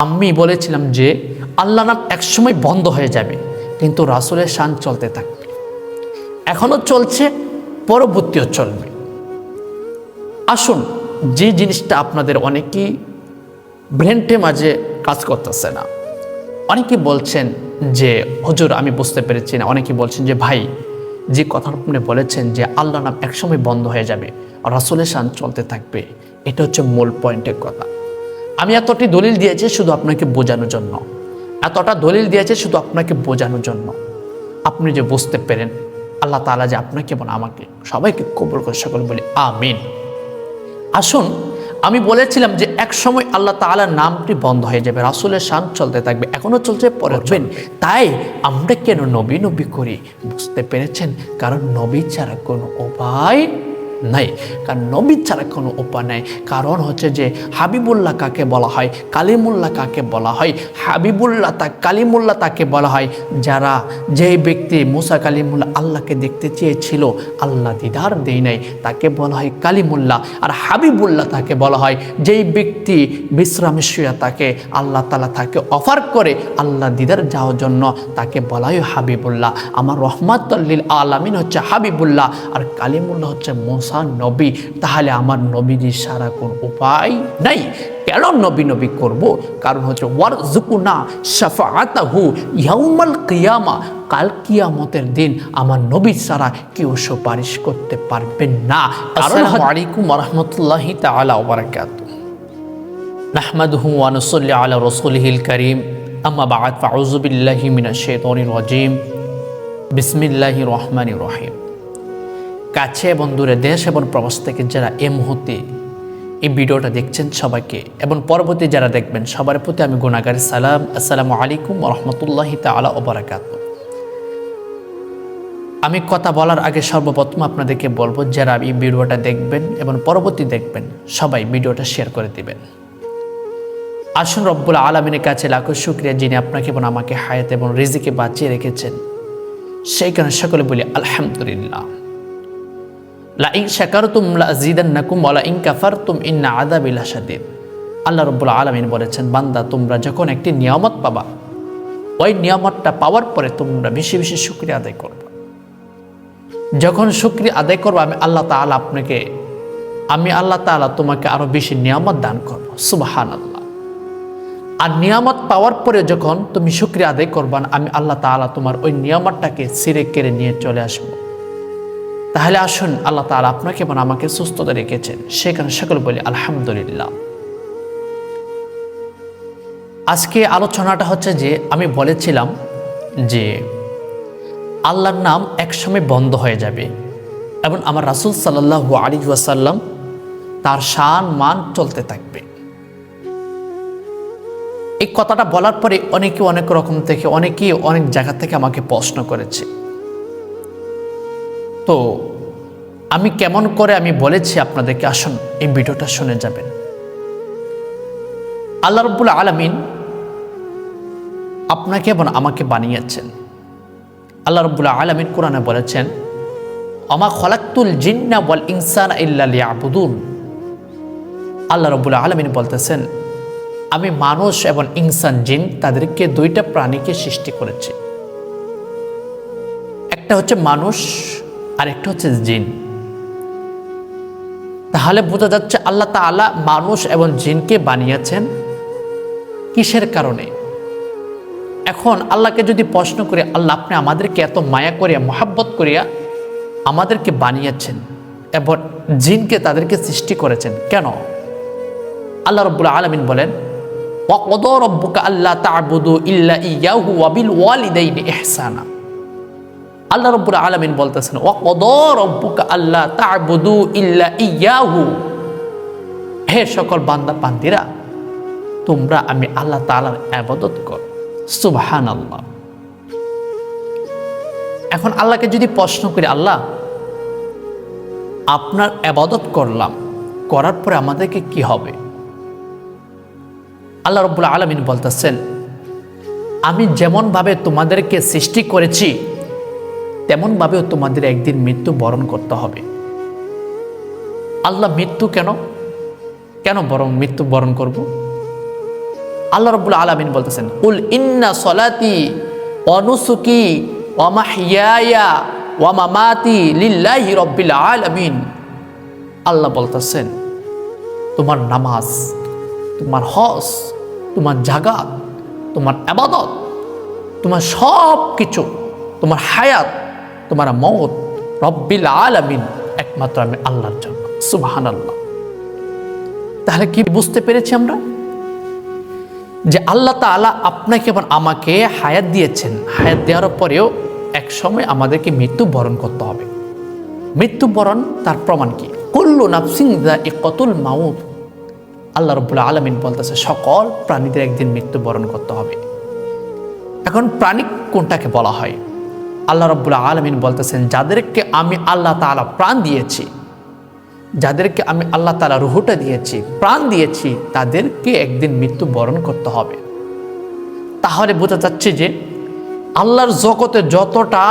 আমি বলেছিলাম যে আল্লাহ নাম একসময় বন্ধ হয়ে যাবে, কিন্তু রাসূলের শান চলতে থাকবে। এখনো চলছে, পরবর্তীও চলবে। আসুন, যে জিনিসটা আপনাদের অনেকেই ব্রেনটে মাঝে কাজ করতেছে না, অনেকে বলছেন যে হুজুর আমি বুঝতে পেরেছি না, অনেকে বলছেন যে ভাই যে কথা আপনি বলেছেন যে আল্লাহ নাম একসময় বন্ধ হয়ে যাবে, রাসূলের শান চলতে থাকবে, এটা হচ্ছে মূল পয়েন্টের কথা। আমি এতটি দলিল দিয়েছি শুধু আপনাকে বোঝানোর জন্য, এতটা দলিল দিয়েছে শুধু আপনাকে বোঝানোর জন্য, আপনি যে বুঝতে পেরেন। আল্লাহ তাআলা যে আপনাকে এবং আমাকে সবাইকে কবুল করে, সকল বলি আমিন। আসুন, আমি বলেছিলাম যে এক সময় আল্লাহ তাআলার নামটি বন্ধ হয়ে যাবে, রাসূলের শান চলতে থাকবে, এখনো চলছে, পরে চলবে। তাই আমরা কেন নবী নবী করি, বুঝতে পেরেছেন? কারণ নবী ছাড়া কোনো উপায় নাই, কারণ নবী ছাড়া কোনো উপায় নাই। কারণ হচ্ছে যে হাবিবুল্লাহ কাকে বলা হয়, কালিমুল্লাহ কাকে বলা হয়? হাবিবুল্লাহ কালিমুল্লাহ তাকে বলা হয় যারা, যেই ব্যক্তি মুসা কালিমুল্লাহ আল্লাহকে দেখতে চেয়েছিল, আল্লাহ দিদার দেয় নাই, তাকে বলা হয় কালিমুল্লাহ। আর হাবিবুল্লাহ তাকে বলা হয় যেই ব্যক্তি বিশ্রামে শুয়ে তাকে আল্লাহ তাআলা তাকে অফার করে আল্লাহ দিদার যাওয়ার জন্য, তাকে বলা হয় হাবিবুল্লাহ। আমার রহমাতুল লিল আলামিন হচ্ছে হাবিবুল্লাহ, আর কালিমুল্লাহ হচ্ছে মুসা নবী। তাহলে আমার নবীজি সারা কোন উপায় নাই। কেন নবী নবী করব? কারণ হচ্ছে ওয়ারযুকুনা শাফাআতাহু ইয়াউমাল কিয়ামা, কাল কিয়ামতের দিন আমার নবী ছাড়া কেউ সুপারিশ করতে পারবেন না। আসসালামু আলাইকুম ওয়া রাহমাতুল্লাহি তাআলা ওয়া বারাকাতুহু। নাহমাদুহু ওয়া নুসাল্লি আলা রাসূলিহিল কারীম, আম্মা বা'দ, ফাউযু বিল্লাহি মিনাশ শাইতানির রাজীম, বিসমিল্লাহির রহমানির রহিম। কাছে এবং দূরে, দেশ এবং প্রবাস থেকে যারা এই মুহূর্তে এই ভিডিওটা দেখছেন সবাইকে, এবং পরবর্তী যারা দেখবেন সবার প্রতি আমি গুনাহগারের সালাম। আসসালামু আলাইকুম ওয়া রাহমাতুল্লাহি তাআলা ওয়া বারাকাতুহু। আমি কথা বলার আগে সর্বপ্রথম আপনাদেরকে বলবো, যারা এই ভিডিওটা দেখবেন এবং পরবর্তী দেখবেন সবাই ভিডিওটা শেয়ার করে দিবেন। আসুন রব্বুল আলামিনের কাছে লাখো শুকরিয়া, যিনি আপনাকে এবং আমাকে হায়াত এবং রিজিকে বাঁচিয়ে রেখেছেন। সেই কারণে সকলে বলি আলহামদুলিল্লাহ। লা ইন শাকারতুম লাযিদান্নাকুম ওয়া লা ইন কাফারতুম ইন্না আযাবি লাশাদীদ। আল্লাহ রাব্বুল আলামিন বলেছেন, বান্দা তোমরা যখন একটি নিয়ামত পাবা, ওই নিয়ামতটা পাওয়ার পরে তোমরা বেশি বেশি শুকরিয়া আদায় করবে। যখন শুকরিয়া আদায় করবে আমি আল্লাহ তাআলা তোমাকে আরো বেশি নিয়ামত দান করব। সুবহানাল্লাহ। আর নিয়ামত পাওয়ার পরে যখন তুমি শুকরিয়া আদায় করবা, আমি আল্লাহ তাআলা তোমার ওই নিয়ামতটাকে ছিঁড়ে কেড়ে নিয়ে চলে আসবো। তাহলে আসুন, আল্লাহ তাআলা আপনাকে এবং আমাকে সুস্থতা রেখেছেন, সেখানে সকলে বলি আলহামদুলিল্লাহ। আজকে আলোচনাটা হচ্ছে যে আমি বলেছিলাম যে আল্লাহর নাম একসময় বন্ধ হয়ে যাবে এবং আমার রাসূল সাল্লাল্লাহু আলাইহি ওয়াসাল্লাম তার শান মান চলতে থাকবে। এই কথাটা বলার পরে অনেকে অনেক রকম থেকে, অনেকেই অনেক জায়গা থেকে আমাকে প্রশ্ন করেছে। তো আমি কেমন করে আমি বলেছি আপনাদেরকে, আসুন এই ভিডিওটা শুনে যাবেন। আল্লাহ রাব্বুল আলামিন আপনাকে এবং আমাকে বানিয়েছেন। আল্লাহ রাব্বুল আলামিন কোরআনে বলেছেন, আমা খলাকতুল জিন্না ওয়াল ইনসানা ইল্লা লিয়াবুদুন। আল্লাহ রাব্বুল আলামিন বলতেছেন, আমি মানুষ এবং ইনসান জিন তাদেরকে দুইটা প্রাণীকে সৃষ্টি করেছি। একটা হচ্ছে মানুষ আর একটা হচ্ছে জিন। তাহলে বোঝা যাচ্ছে আল্লাহ তাআলা মানুষ এবং জিনকে বানিয়েছেন কিসের কারণে? এখন আল্লাহকে যদি প্রশ্ন করি, আল্লাহ আপনি আমাদেরকে এত মায়া করিয়া মহাব্বত করিয়া আমাদেরকে বানিয়েছেন এবং জিনকে তাদেরকে সৃষ্টি করেছেন কেন? আল্লাহ রাব্বুল আলামিন বলেন, ওয়া ক্বাদা রাব্বুকা আল্লা তা'বুদু ইল্লা ইয়্যাহু ওয়া বিল ওয়ালিদাইনি ইহসানা। আল্লাহ রাব্বুল আলামিন বলতেছেন, ওয়া ক্বাদা রাব্বুকা আল্লা তা'বুদু ইল্লা ইয়্যাহু। হে সকল বান্দা বান্দিরা, তোমরা আমি আল্লাহ তাআলার ইবাদত করো। সুবহানাল্লাহ। এখন আল্লাহকে যদি প্রশ্ন করি, আল্লাহ আপনার ইবাদত করলাম, করার পরে আমাদেরকে কি হবে? আল্লাহ রাব্বুল আলামিন বলতেছেন, আমি যেমন ভাবে তোমাদেরকে সৃষ্টি করেছি তেমন ভাবেও তোমাদের একদিন মৃত্যু বরণ করতে হবে। আল্লাহ মৃত্যু কেন মৃত্যু বরণ করব? আল্লাহ রাব্বুল আলামিন বলতেছেন, কুল ইন্না সলাতি ওয়া নুসুকি ওয়া মাহইয়ায়া ওয়া মামাতি লিল্লাহি রাব্বিল আলামিন। আল্লাহ বলতেছেন, তোমার নামাজ, তোমার হজ, তোমার জাকাত, তোমার ইবাদত, তোমার সব কিছু, তোমার হায়াত, তোমার মওত রব্বিল আলামিন, একমাত্র আমি আল্লাহর জন্য। সুবহানাল্লাহ। তাহলে কি বুঝতে পেরেছি আমরা যে আল্লাহ তাআলা আপনাকে এবং আমাকে হায়াত দিয়েছেন, হায়াত দেওয়ার পরেও এক সময় আমাদেরকে মৃত্যুবরণ করতে হবে। মৃত্যুবরণ তার প্রমাণ কি? কুল্লু নাফসিন যায়িকাতুল মাউত। আল্লাহ রাব্বুল আলামিন বলতেছে সকল প্রাণীদের একদিন মৃত্যুবরণ করতে হবে। এখন প্রাণী কোনটাকে বলা হয়? আল্লাহ রাব্বুল আলামিন বলতেছেন, যাদেরকে আমি আল্লাহ তাআলা প্রাণ দিয়েছি, যাদেরকে আমি আল্লাহ তাআলা রূহটা দিয়েছি, প্রাণ দিয়েছি, তাদেরকে একদিন মৃত্যুবরণ করতে হবে। তাহলে বোঝা যাচ্ছে যে আল্লাহর জগতে যতটা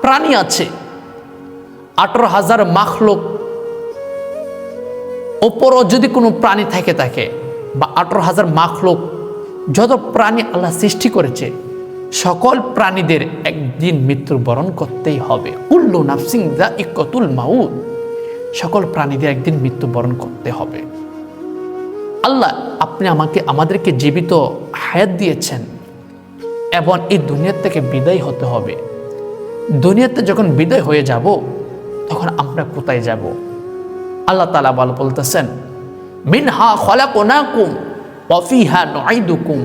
প্রাণী আছে, 18,000 মাখলুক ওপরও যদি কোনো প্রাণী থেকে থাকে, বা 18,000 মাখলুক যত প্রাণী আল্লাহ সৃষ্টি করেছে, সকল প্রাণীদের একদিন মৃত্যুবরণ করতেই হবে। কুল্লু নাফসিন যায়িকাতুল মাউত। সকল প্রাণীদের একদিন মৃত্যুবরণ করতে হবে। আল্লাহ আপনি আমাদেরকে জীবিত হায়াত দিয়েছেন এবং এই দুনিয়া থেকে বিদায় হতে হবে। দুনিয়াতে যখন বিদায় হয়ে যাব, তখন আমরা কোথায় যাব? আল্লাহ তাআলা বলতেছেন, মিনহা খলাকনাকুম ওয়া ফিহা নুঈদুকুম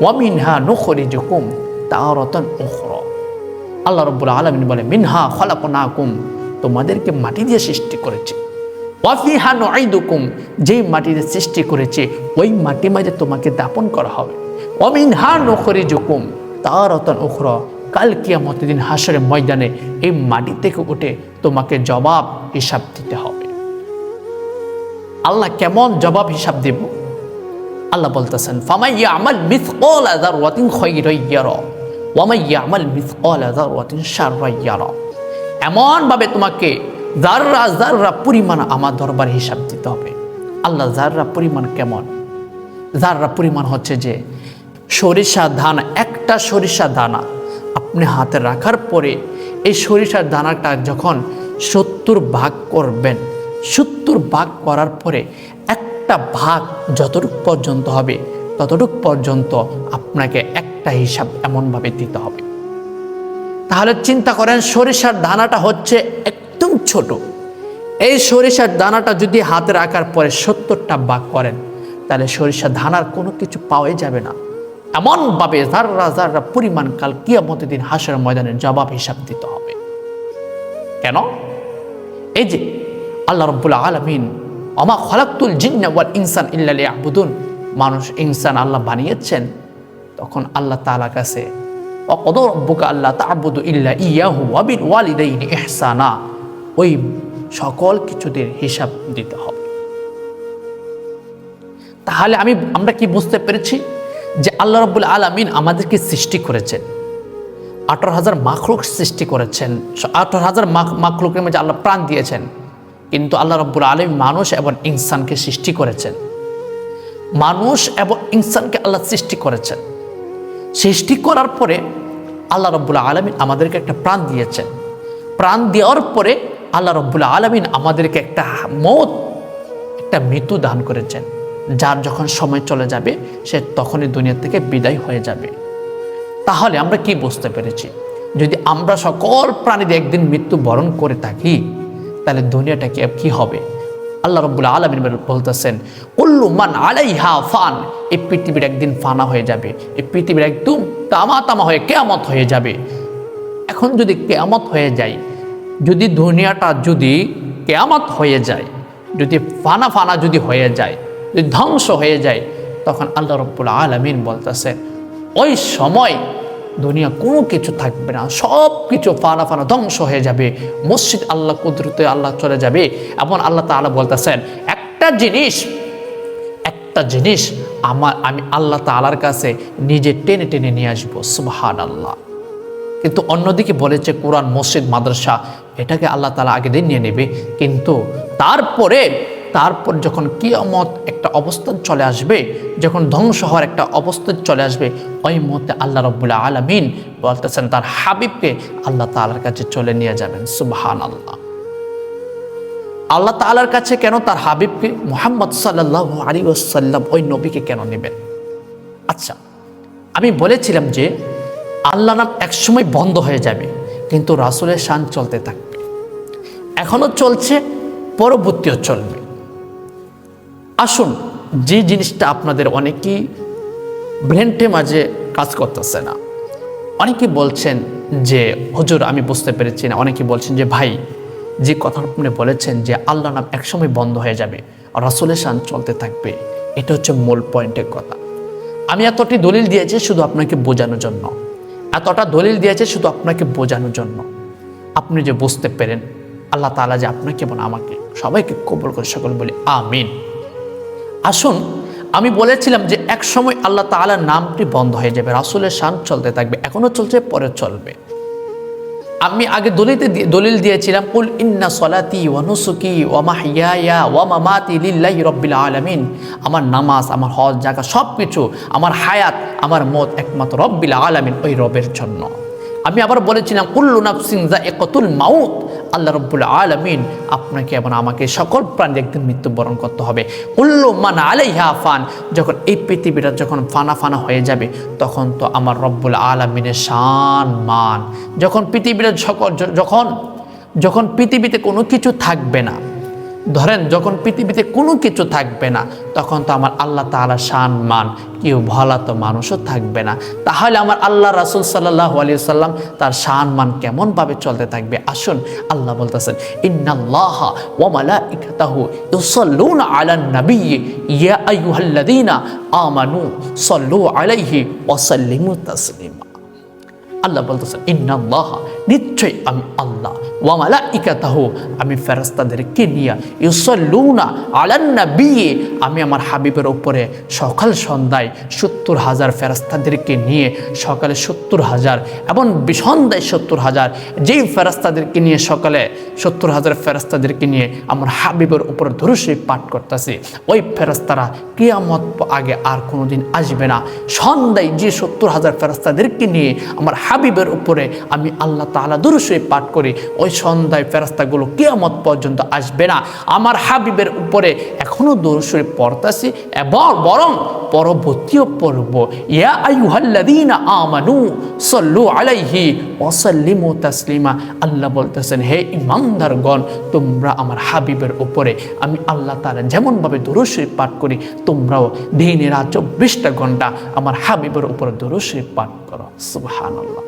ওয়া মিনহা নুখরিজুকুম তারাতান উখরা। আল্লাহ রাব্বুল আলামিন বলে, মিনহা খলাকনাকুম, তোমাদেরকে মাটি দিয়ে সৃষ্টি করেছে, ওয়া ফিহা নুঈদুকুম, যেই মাটি দিয়ে সৃষ্টি করেছে ওই মাটির মাঝে তোমাকে দাপন করা হবে, ওয়া মিনহা নুখরিজুকুম তারাতান উখরা, কাল কিয়ামতের দিন হাসরের ময়দানে এই মাটি থেকে উঠে তোমাকে জবাব হিসাব দিতে হবে। আল্লাহ কেমন জবাব হিসাব দেব? আল্লাহ বলতেছেন, ফামান ইয়ামাল মিসকালা যাররাতিন খায়রান ইয়ারা ওয়া মান ইয়ামাল মিসকালা যাররাতিন শাররান ইয়ারা। এমন ভাবে তোমাকে যাররা যাররা পরিমাণ আমার দরবারে হিসাব দিতে হবে। আল্লাহ যাররা পরিমাণ কেমন? যাররা পরিমাণ হচ্ছে যে সরিষা দানা, একটা সরিষা দানা আপনি হাতে রাখার পরে এই সরিষার দানাটা যখন 70 ভাগ করবেন, 70 ভাগ করার পরে একটা ভাগ যতটুক পর্যন্ত হবে ততটুক পর্যন্ত আপনাকে একটা হিসাব এমনভাবে দিতে হবে। তাহলে চিন্তা করেন, সরিষার দানাটা হচ্ছে একদম ছোট। এই সরিষার দানাটা যদি হাতে রাখার পরে 70টা ভাগ করেন, তাহলে সরিষার দানার কোনো কিছু পাওয়াই যাবে না। এমনভাবে যাররা যাররা পরিমাণ কাল কিয়ামতের দিন হাসরের ময়দানের জবাব হিসাব দিতে হবে। কেন? এই যে আল্লাহ রাব্বুল আলামিন, ওমা খালাকতুল জিন্না ওয়াল ইনসান ইল্লা লিয়াবুদুন, মানুষ ইনসান আল্লাহ বানিয়েছেন, তখন আল্লাহ তাআলার কাছে ওয়াকাদা রাব্বুকা আল্লা তা'বুদু ইল্লা ইয়াহু ওয়া বিল ওয়ালিদাইনি ইহসানা, ওই সকল কিছুদের হিসাব দিতে হবে। তাহলে আমরা কি বুঝতে পেরেছি যে আল্লাহ রাব্বুল আলামিন আমাদেরকে সৃষ্টি করেছেন, 18,000 মাখলুক সৃষ্টি করেছেন, 18,000 মাখলুকের মধ্যে আল্লাহ প্রাণ দিয়েছেন। কিন্তু আল্লাহ রাব্বুল আলামিন মানুষ এবং ইনসানকে সৃষ্টি করেছেন। মানুষ এবং ইনসানকে আল্লাহ সৃষ্টি করেছেন। সৃষ্টি করার পরে আল্লাহ রাব্বুল আলামিন আমাদেরকে একটা প্রাণ দিয়েছেন। প্রাণ দেওয়ার পরে আল্লাহ রাব্বুল আলামিন আমাদেরকে একটা মৃত্যু দান করেছেন, যার যখন সময় চলে যাবে সে তখনই দুনিয়া থেকে বিদায় হয়ে যাবে। তাহলে আমরা কি বুঝতে পেরেছি? যদি আমরা সকল প্রাণীদের একদিন মৃত্যু বরণ করে থাকি, তাহলে দুনিয়াটা কি হবে? আল্লাহ রাব্বুল আলামিন বলতেছেন, কুল্লু মান আলাইহা ফান, এই পৃথিবীর একদিন ফানা হয়ে যাবে, এই পৃথিবীর একদম তামা হয়ে কিয়ামত হয়ে যাবে। এখন যদি কিয়ামত হয়ে যায়, যদি দুনিয়াটা যদি কিয়ামত হয়ে যায়, যদি ফানা যদি হয়ে যায়, যদি ধ্বংস হয়ে যায়, তখন আল্লাহ রাব্বুল আলামিন বলতেছেন, ওই সময় দুনিয়া কোনো কিছু থাকবে না, সব কিছু ফানা ধ্বংস হয়ে যাবে। মসজিদ আল্লাহ কুদরতে আল্লাহ চলে যাবে। এবং আল্লাহ তাআলা বলতেছেন, একটা জিনিস আমি আল্লাহ তাআলার কাছে নিজে টেনে নিয়ে আসবো। সুবহানাল্লাহ। কিন্তু অন্যদিকে বলেছে কোরআন, মসজিদ, মাদ্রাসা, এটাকে আল্লাহ তাআলা আগে দিয়ে নিয়ে নেবে, কিন্তু তারপরে তারপর যখন কিয়ামত একটা অবস্থান চলে আসবে, যখন ধ্বংস হওয়ার একটা অবস্থান চলে আসবে, ওই মুহূর্তে আল্লাহ রাব্বুল আলামিন বলতেছেন তার হাবিবকে আল্লাহ তাআলার কাছে চলে নিয়ে যাবেন। সুবহানাল্লাহ। আল্লাহ তাআলার কাছে কেন তার হাবিবকে মুহাম্মদ সাল্লাল্লাহু আলাইহি ওয়াসাল্লাম ওই নবীকে কেন নেবেন? আচ্ছা, আমি বলেছিলাম যে আল্লাহ নাম একসময় বন্ধ হয়ে যাবে, কিন্তু রাসূলের শান চলতে থাকবে। এখনো চলছে, পরবর্তীও চলবে। আসুন, যে জিনিসটা আপনাদের অনেকেই ব্রেনটে মাঝে কাজ করতেছে না, অনেকেই বলছেন যে হুজুর আমি বুঝতে পেরেছি না, অনেকেই বলছেন যে ভাই যে কথা আপনি বলেছেন যে আল্লাহ নাম একসময় বন্ধ হয়ে যাবে, রাসূলের শান চলতে থাকবে, এটা হচ্ছে মূল পয়েন্টের কথা। আমি এতটি দলিল দিয়েছি শুধু আপনাকে বোঝানোর জন্য, এতটা দলিল দিয়েছে শুধু আপনাকে বোঝানোর জন্য, আপনি যে বুঝতে পেরেন। আল্লাহ তাআলা যে আপনাকে এবং আমাকে সবাইকে কবুল করে, সকল বলি আমিন। আসুন, আমি বলেছিলাম যে এক সময় আল্লাহ তাআলার নামটি বন্ধ হয়ে যাবে, রাসূলের শান চলতে থাকবে, এখনো চলছে, পরে চলবে। আমি আগে দলিল দিয়েছিলাম কুল ইন্না সলাতি ওয়া নুসুকি ওয়া মাহইয়ায়া ওয়া মামাতি লিল্লাহি রাব্বিল আলামিন। আমার নামাজ, আমার হজ, যাকাত সব কিছু, আমার হায়াত, আমার মত একমাত্র রব্বিল আলামিন, ওই রবের জন্য। আমি আবার বলেছিলাম কুল্লু নাফসিন যায়িকাতুল মাউত। আল্লাহ রাব্বুল আলামিন আপনাকে এবং আমাকে সকল প্রাণী একদিন মৃত্যুবরণ করতে হবে। কুল্লু মান আলাইহা ফান। যখন এই পৃথিবীটা যখন ফানা ফানা হয়ে যাবে, তখন তো আমার রব্বুল আলামিনের শান মান, যখন পৃথিবীটা যখন পৃথিবীতে কোনো কিছু থাকবে না, ধরেন যখন পৃথিবীতে কোনো কিছু থাকবে না, তখন তো আমার আল্লাহ তাআলা শান মান কেউ ভোলা তো মানুষও থাকবে না। তাহলে আমার আল্লাহ রাসূল সাল্লাল্লাহু আলাইহি ওয়াসাল্লাম তার শান মান কেমনভাবে চলতে থাকবে? আসুন, আল্লাহ বলতেছেন ইন্নাল্লাহা ওয়া মালাইকাতাহু ইউসাল্লুনা আলান নাবিয়্যি ইয়া আইয়ুহাল্লাযীনা আমানু সাল্লু আলাইহি ওয়া সাল্লিমু তাসলিমা। আল্লাহ বলতেছেন ইন্নাল্লাহা, নিশ্চয় আমি আল্লাহ, ওয়া মালাইকাতাহু, আমি ফেরেশতাদেরকে নিয়ে, ইউসাল্লুনা আলান নাবিয়্যি, আমি আমার হাবিবের উপরে সকাল সন্ধ্যায় 70,000 ফেরেশতাদেরকে নিয়ে, সকালে 70,000 এবং সন্ধ্যায় 70,000, যেই ফেরেশতাদেরকে নিয়ে সকালে 70,000 ফেরেশতাদেরকে নিয়ে আমার হাবিবের উপর দরুদ শরীফ পাঠ করতেছি, ওই ফেরেশতারা কিয়ামত আগে আর কোনোদিন আসবে না। সন্ধ্যায় যে 70,000 ফেরেশতাদেরকে নিয়ে আমার হাবিবের উপরে আমি আল্লাহ তাআলা দরুদ শরীফ পাঠ করি, ওই সন্ধ্যায় ফেরেশতাগুলো কিয়ামত পর্যন্ত আসবে না। আমার হাবিবের উপরে এখনো দরুদ শরীফ পড়তাছি এবং বরং পরবর্তীও পড়ব। ইয়া আইয়ুহাল্লাযীনা আমানু সাল্লু আলাইহি ওয়া সাল্লিমু তাসলিমা। আল্লাহ বলতেছেন, হে ঈমানদারগণ, তোমরা আমার হাবিবের উপরে আমি আল্লাহ তাআলা যেমনভাবে দরুদ শরীফ পাঠ করি, তোমরাও দিনে রাত 24টা ঘন্টা আমার হাবিবের উপরে দরুদ শরীফ পাঠ করো। সুবহানাল্লাহ।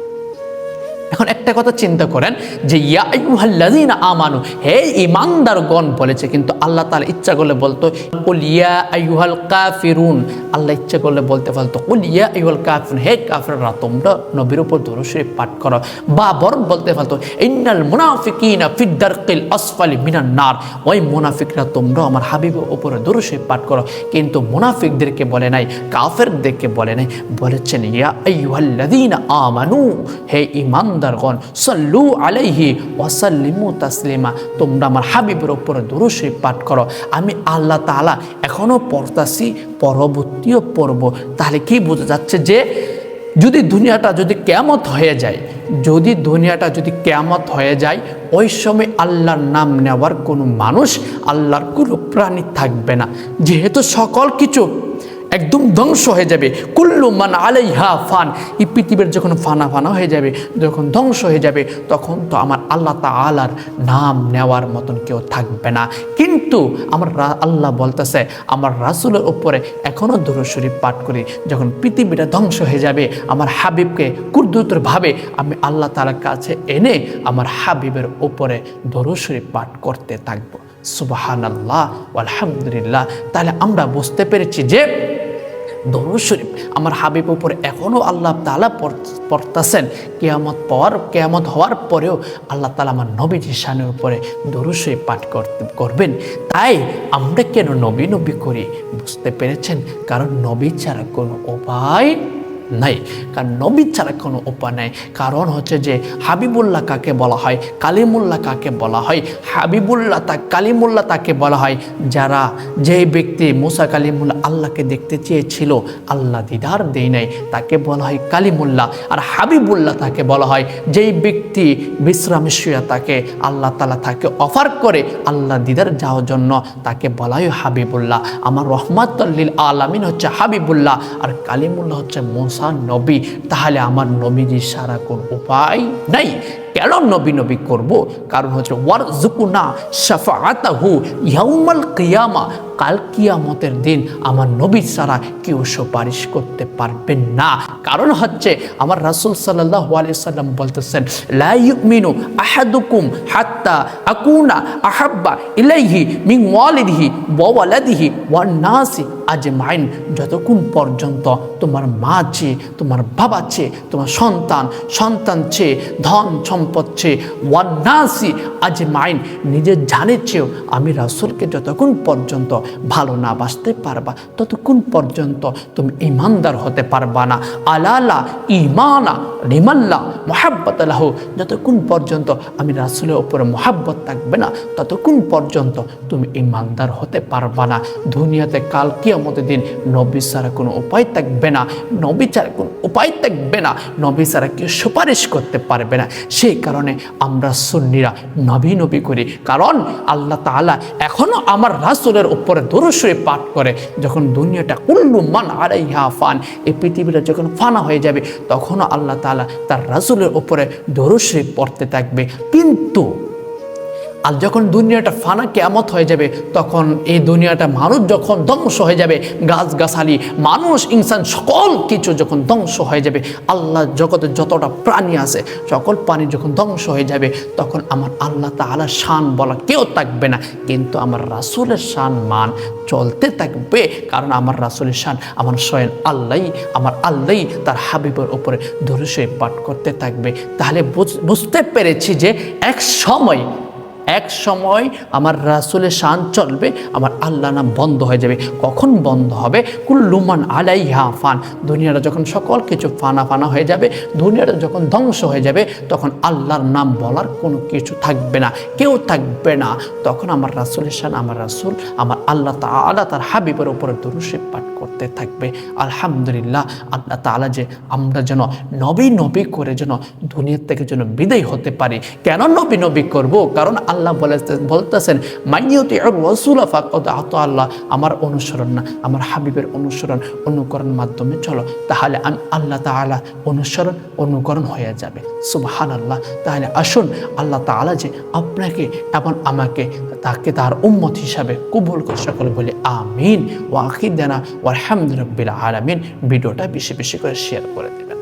এখন একটা কথা চিন্তা করেন যে ইয়া আইয়ুহাল্লাযীনা আমানু, হে ঈমানদারগণ বলেছে, কিন্তু আল্লাহ তাআলা ইচ্ছা করলে বলতো কুল ইয়া আইয়ুহাল কাফিরুন। আল্লাহ ইচ্ছা করলে বলতে পারতো কুল ইয়া আইয়ুহাল কাফিরুন, হে কাফিররা তোমরা নবীর উপর দরুদ শরীফ পাঠ করো। বা বরং বলতে পারতো ইন্নাল মুনাফিকিনা ফিদ দারকিল আসফালি মিনান নার, ওই মুনাফিকরা তোমরা আমার হাবিবের উপরে দরুদ শরীফ পাঠ করো। কিন্তু মুনাফিকদেরকে বলে নাই, কাফেরদেরকে বলে নাই, বলেছেন ইয়া আইয়ুহাল্লাযীনা আমানু, হে ঈমানদারগণ, সাল্লু আলাইহি ওয়া সাল্লিমু তাসলিমা, তোমরা আমার হাবিবের উপরে দরুদ শরীফ পাঠ করো। আমি আল্লাহ তাআলা এখনো পড়তাছি, পরবর্তীও পড়ব। তাহলে কি বোঝা যাচ্ছে যে যদি দুনিয়াটা যদি কিয়ামত হয়ে যায়, যদি দুনিয়াটা যদি কিয়ামত হয়ে যায়, ওই সময় আল্লাহর নাম নেওয়ার কোনো মানুষ, আল্লাহর কোনো প্রাণী থাকবে না, যেহেতু সকল কিছু একদম ধ্বংস হয়ে যাবে। কুল্লু মান আলাইহা ফান, এই পৃথিবীর যখন ফানা ফানা হয়ে যাবে, যখন ধ্বংস হয়ে যাবে, তখন তো আমার আল্লাহ তাআলার নাম নেওয়ার মতন কেউ থাকবে না। কিন্তু আমার আল্লাহ বলতেছে আমার রাসূলের উপরে এখনও দরুদ শরীফ পাঠ করি, যখন পৃথিবীটা ধ্বংস হয়ে যাবে, আমার হাবিবকে কুদরতভাবে আমি আল্লাহ তাআলার কাছে এনে আমার হাবিবের উপরে দরুদ শরীফ পাঠ করতে থাকবো। সুবহানাল্লাহ আলহামদুলিল্লাহ। তাহলে আমরা বুঝতে পেরেছি যে দরুদ শরীফ আমার হাবিব উপরে এখনও আল্লাহ তাআলা পড়তেছেন। কিয়ামত হওয়ার পরেও আল্লাহ তাআলা আমার নবীজির শানের উপরে দরুদ শরীফ পাঠ করবেন। তাই আমরা কেন নবী নবী করি? বুঝতে পেরেছেন? কারণ নবী ছাড়া কোনো উপায় নাই, কারণ নবী ছাড়া কোনো উপায় নাই। কারণ হচ্ছে যে হাবিবুল্লাহ কাকে বলা হয়, কালিমুল্লাহ কাকে বলা হয়? হাবিবুল্লাহ কালিমুল্লাহ তাকে বলা হয় যারা, যেই ব্যক্তি মুসা কালিমুল্লাহ আল্লাহকে দেখতে চেয়েছিল, আল্লাহ দিদার দেয় নাই, তাকে বলা হয় কালিমুল্লাহ। আর হাবিবুল্লাহ তাকে বলা হয় যেই ব্যক্তি বিশ্রামে শুয়ে তাকে আল্লাহ তাআলা তাকে অফার করে আল্লাহ দিদার যাওয়ার জন্য, তাকে বলা হয় হাবিবুল্লাহ। আমার রহমাতুল লিল আলামিন হচ্ছে হাবিবুল্লাহ, আর কালিমুল্লাহ হচ্ছে মুসা নবী। তাহলে আমার নবীজি সারা কোন উপায় নাই। কেন নবী নবী করব? কারণ হচ্ছে ওয়ারজুকুনা শাফাআতাহু ইয়াউমাল কিয়ামা, কাল কিয়ামতের দিন আমার নবী ছাড়া কেউ সুপারিশ করতে পারবেন না। কারণ হচ্ছে আমার রাসূল সাল্লাল্লাহু আলাইহি সাল্লাম বলতেছেন, লা ইউমিনু আহাদুকুম হাত্তা আকুনা আহাব্বা ইলাইহি মিন ওয়ালিদিহি ওয়া ওয়ালাদিহি ওয়ান নাসি আজমাইন। যতক্ষণ পর্যন্ত তোমার মা চেয়ে, তোমার বাবা চেয়ে, তোমার সন্তান চেয়ে, ধন সম্পদ চেয়ে, ওয়ান নাসি আজমাইন, নিজের জানের চেয়েও আমি রাসূলকে যতক্ষণ পর্যন্ত ভালো না বাসতে পারবা, ততক্ষণ পর্যন্ত তুমি ঈমানদার হতে পারবা না। আলালা ঈমানা লিমাল্লা মুহাব্বাতালাহু, যতক্ষণ পর্যন্ত আমি রাসূলের উপরে মুহাব্বত থাকবে না, ততক্ষণ পর্যন্ত তুমি ঈমানদার হতে পারবা না। দুনিয়াতে কাল কিয়ামতের দিন নবী ছাড়া কোনো উপায় থাকবে না, নবী ছাড়া কোনো উপায় থাকবে না, নবী ছাড়া কেউ সুপারিশ করতে পারবে না। সেই কারণে আমরা সুন্নিরা নবী করি, কারণ আল্লাহ তাআলা এখনো আমার রাসূলের উপরে দরুদ শরীফ পাঠ করে। যখন দুনিয়াটা কুল্লু মান আলাইহা ফান, এই পৃথিবীটা যখন ফানা হয়ে যাবে, তখনও আল্লাহ তাআলা তার রাসূলের উপরে দরুদ শরীফ পড়তে থাকবে। কিন্তু আর যখন দুনিয়াটা ফানা কিয়ামত হয়ে যাবে, তখন এই দুনিয়াটা মানুষ যখন ধ্বংস হয়ে যাবে, গাছগাছালি, মানুষ, ইনসান, সকল কিছু যখন ধ্বংস হয়ে যাবে, আল্লাহ জগতে যতটা প্রাণী আছে সকল প্রাণী যখন ধ্বংস হয়ে যাবে, তখন আমার আল্লাহ তাআলার শান বলা কেউ থাকবে না। কিন্তু আমার রাসূলের শান মান চলতে থাকবে, কারণ আমার রাসূলের শান আমার স্বয়ং আল্লাহই তার হাবিবের উপরে দরুদ শরীফ পাঠ করতে থাকবে। তাহলে বুঝতে পেরেছি যে এক সময় আমার রাসূলের শান চলবে, আমার আল্লাহ নাম বন্ধ হয়ে যাবে। কখন বন্ধ হবে? কুল্লু মান আলাইহা ফান, দুনিয়াটা যখন সকল কিছু ফানা হয়ে যাবে, দুনিয়াটা যখন ধ্বংস হয়ে যাবে, তখন আল্লাহর নাম বলার কোনো কিছু থাকবে না, কেউ থাকবে না। তখন আমার রাসূলের শান, আমার রাসূল, আমার আল্লাহ তাআলা তার হাবিবের উপরে দরুদ শরীফ পাঠ করতে থাকবে। আলহামদুলিল্লাহ, আল্লাহ তাআলা যে আমরা যেন নবী করে যেন দুনিয়ার থেকে যেন বিদায় হতে পারি। কেন নবী করব? কারণ আল্লাহ বলতেছেন, মাইয়ুতিউর রাসূল ফাকাদ আতা আল্লাহ, আমার অনুসরণ না, আমার হাবিবের অনুকরণের মাধ্যমে চলো, তাহলে আমি আল্লাহ তাআলা অনুকরণ হয়ে যাবে। সুবহানাল্লাহ। তাহলে আসুন আল্লাহ তাআলা যে আপনাকে এবং আমাকে তাকে তার উম্মত হিসাবে কবুল করে, সকলে বলে আমিন। ওয়া আখিদানা ওয়া আলহামদুলিল্লাহি রাব্বিল আলামিন। ভিডিওটা বেশি বেশি করে শেয়ার করে দেবেন।